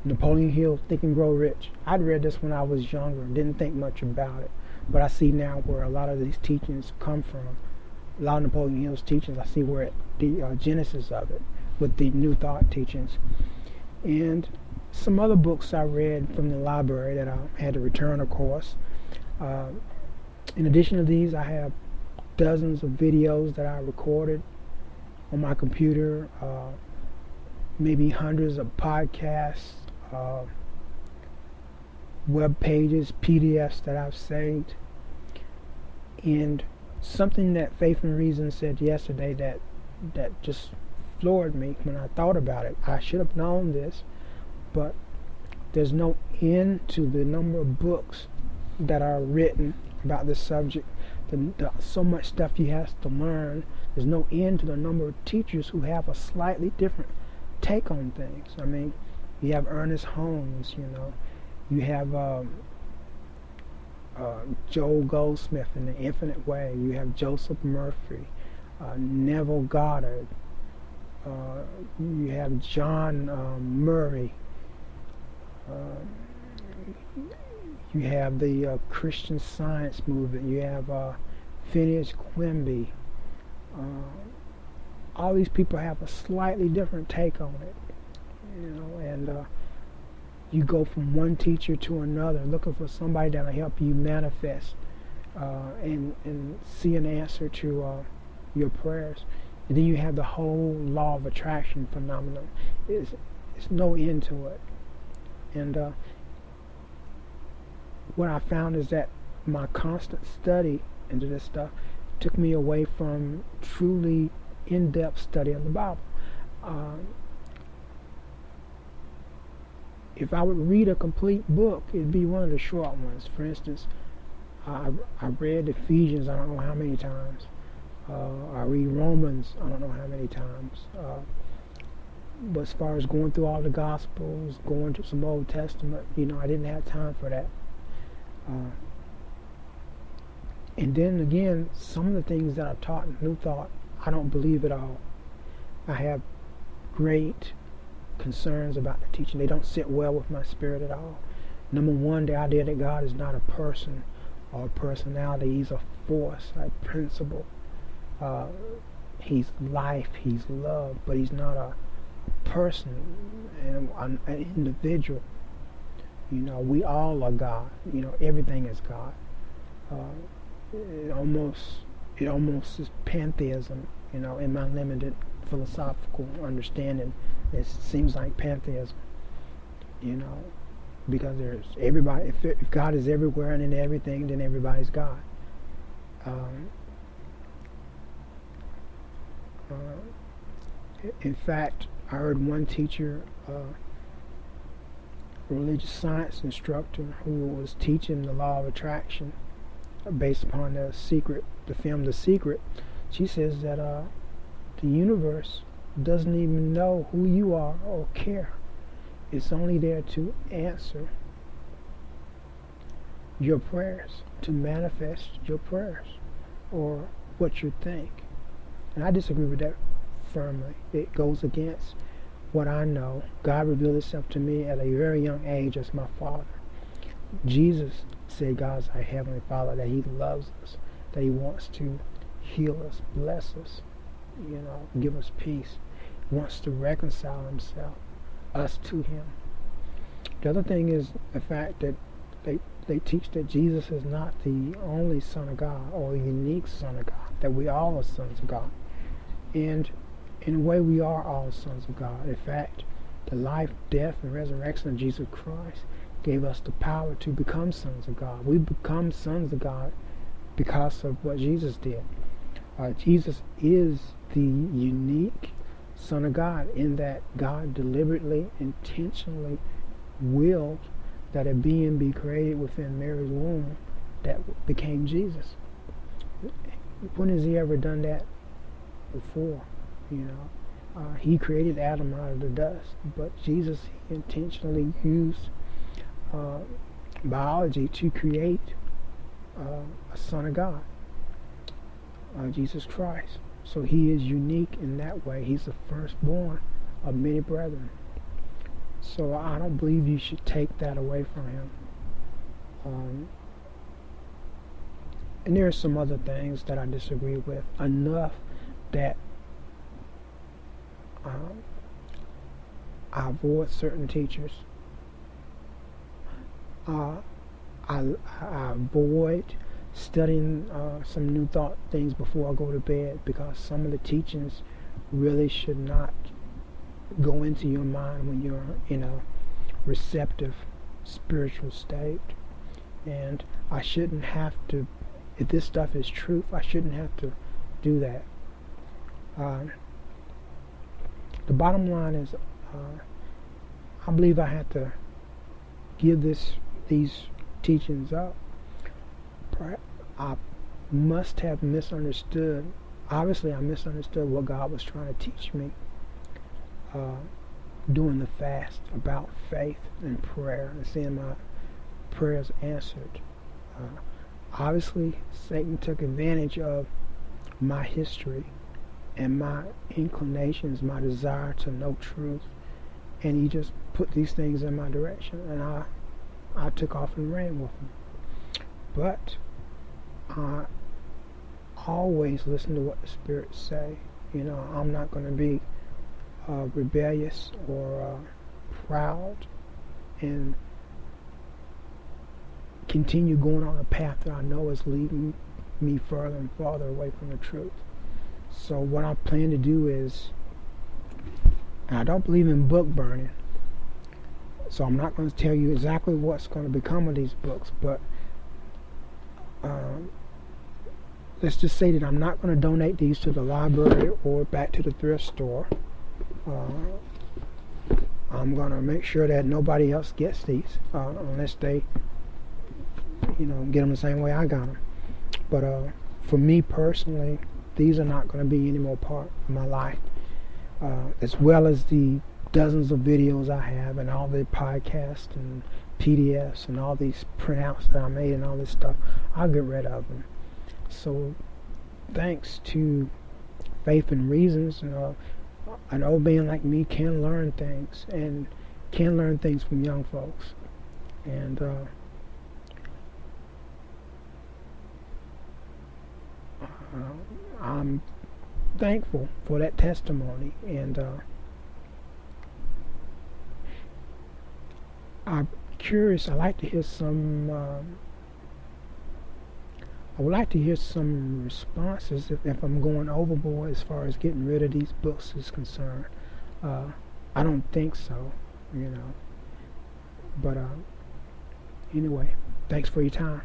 Napoleon Hill, Think and Grow Rich. I'd read this when I was younger, didn't think much about it. But I see now where a lot of these teachings come from. A lot of Napoleon Hill's teachings, I see where the genesis of it, with the New Thought teachings. And some other books I read from the library that I had to return, of course. In addition to these, I have dozens of videos that I recorded on my computer, maybe hundreds of podcasts, web pages, PDFs that I've saved. And something that Faith and Reason said yesterday that just floored me when I thought about it. I should have known this, but there's no end to the number of books that are written about this subject. So much stuff you have to learn. There's no end to the number of teachers who have a slightly different take on things. I mean, you have Ernest Holmes, you have Joel Goldsmith in The Infinite Way, you have Joseph Murphy, Neville Goddard, you have John Murray, you have the Christian Science movement, you have Phineas Quimby. All these people have a slightly different take on it, and you go from one teacher to another looking for somebody that'll help you manifest and see an answer to your prayers. And then you have the whole law of attraction phenomenon. It's no end to it. And what I found is that my constant study into this stuff took me away from truly in-depth study of the Bible. If I would read a complete book, it'd be one of the short ones. For instance, I read Ephesians I don't know how many times. I read Romans I don't know how many times. But as far as going through all the Gospels, going to some Old Testament, I didn't have time for that. And then again, some of the things that I've taught in New Thought, I don't believe at all. I have great concerns about the teaching. They don't sit well with my spirit at all. Number one, the idea that God is not a person or a personality. He's a force, a principle. He's life, he's love, but he's not a person and an individual. We all are God. Everything is God. It almost is pantheism. In my limited philosophical understanding, it seems like pantheism. Because there's everybody. If God is everywhere and in everything, then everybody's God. In fact, I heard one teacher, religious science instructor, who was teaching the law of attraction based upon the film The Secret. She says that the universe doesn't even know who you are or care. It's only there to answer your prayers, to manifest your prayers or what you think. And I disagree with that firmly. It goes against what I know. God revealed himself to me at a very young age as my Father. Jesus said God's our Heavenly Father, that he loves us, that he wants to heal us, bless us, give us peace. He wants to reconcile us to him. The other thing is the fact that they teach that Jesus is not the only Son of God or a unique Son of God, that we all are sons of God. And in a way, we are all sons of God. In fact, the life, death, and resurrection of Jesus Christ gave us the power to become sons of God. We become sons of God because of what Jesus did. Jesus is the unique Son of God in that God deliberately, intentionally willed that a being be created within Mary's womb that became Jesus. When has he ever done that before? He created Adam out of the dust, but Jesus intentionally used biology to create a Son of God, Jesus Christ. So he is unique in that way. He's the firstborn of many brethren. And then, of course, you have the doctrines. The doctrines are the doctrines of the Trinity. And these are the doctrines that I believe. And So I don't believe you should take that away from him. And there are some other things that I disagree with enough that I avoid certain teachers. I avoid studying some new thought things before I go to bed, because some of the teachings really should not go into your mind when you're in a receptive spiritual state. And I shouldn't have to, if this stuff is truth, I shouldn't have to do that. The bottom line is, I believe I had to give these teachings up. I must have misunderstood. Obviously, I misunderstood what God was trying to teach me during the fast about faith and prayer and seeing my prayers answered. Obviously, Satan took advantage of my history and my inclinations, my desire to know truth, and he just put these things in my direction, and I took off and ran with them. But I always listen to what the spirits say. I'm not going to be rebellious or proud and continue going on a path that I know is leading me further and farther away from the truth. So what I plan to do is, and I don't believe in book burning, so I'm not going to tell you exactly what's going to become of these books, but let's just say that I'm not going to donate these to the library or back to the thrift store. I'm going to make sure that nobody else gets these unless they get them the same way I got them. But for me personally, these are not going to be any more part of my life, as well as the dozens of videos I have and all the podcasts and PDFs and all these printouts that I made and all this stuff. I'll get rid of them. So thanks to Faith and Reasons, an old man like me can learn things, and can learn things from young folks. And I'm thankful for that testimony, and I'm curious. I would like to hear some responses if I'm going overboard as far as getting rid of these books is concerned. I don't think so, but anyway, thanks for your time.